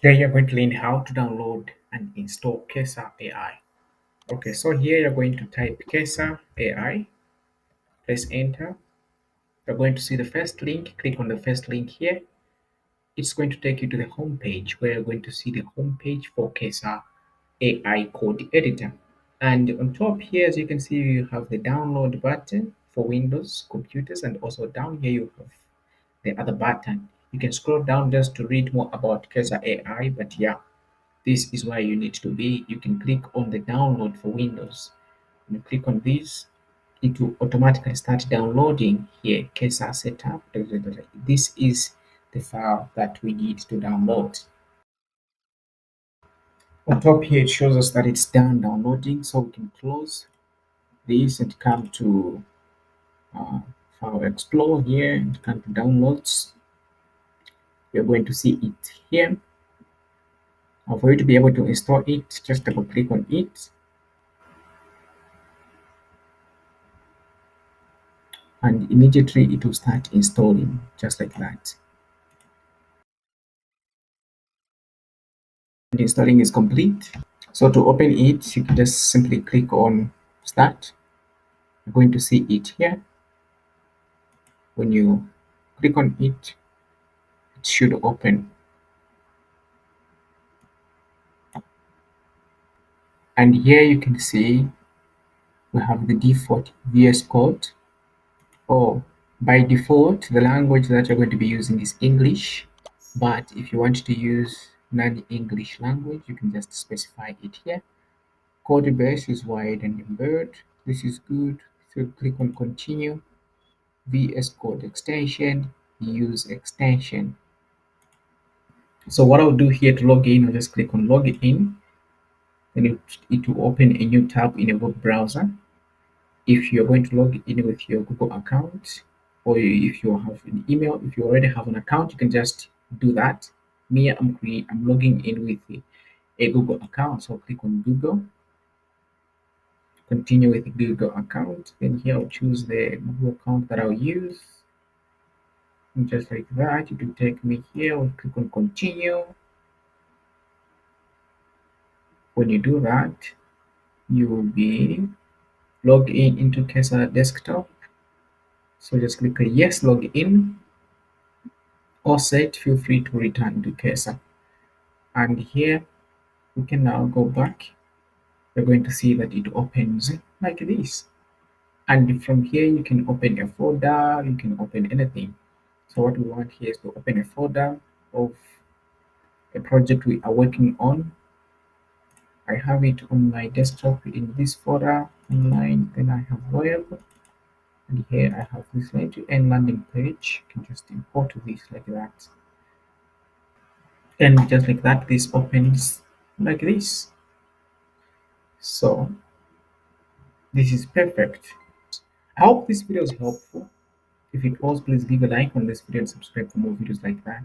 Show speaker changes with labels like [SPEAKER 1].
[SPEAKER 1] Today you're going to learn how to download and install Kesa AI. Okay, so here you're going to type Kesa AI, press enter. You're going to see the first link, click on the first link here. It's going to take you to the home page where you're going to see the home page for Kesa AI code editor. And on top here, as you can see, you have the download button for Windows computers, and also down here you have the other button. You can scroll down just to read more about Kesa AI, but yeah, this is where you need to be. You can click on the download for Windows. When you click on this, it will automatically start downloading here, Kesa setup. This is the file that we need to download. On top here, it shows us that it's done downloading, so we can close this and come to uh, File Explorer here and come to Downloads. You're going to see it here. For you to be able to install it, just double click on it, and immediately it will start installing just like that. The installing is complete. So to open it, you can just simply click on Start. You're going to see it here. When you click on it, it should open. And here you can see we have the default VS Code. Or by default, the language that you're going to be using is English. But if you want to use non-English language, you can just specify it here. Code base is wide and embed. This is good. So click on Continue. VS Code extension, use extension. So what I'll do here to log in, I'll just click on log in. Then it will open a new tab in a web browser. If you're going to log in with your Google account, or if you have an email, if you already have an account, you can just do that. Me, I'm logging in with a Google account, so I'll click on Google, continue with the Google account. Then here I'll choose the Google account that I'll use. And just like that, it will take me here. I'll click on continue. When you do that, you will be logged in into Kesa desktop. So just click on yes, log in. All set, feel free to return to Kesa. And here we can now go back. You're going to see that it opens like this. And from here, you can open a folder, you can open anything. So what we want here is to open a folder of a project we are working on. I have it on my desktop in this folder online. Then I have web, and here I have this end to end landing page. You can just import this like that, and just like that, this opens like this. So this is perfect. I hope this video is helpful. If it was, please leave a like on this video and subscribe for more videos like that.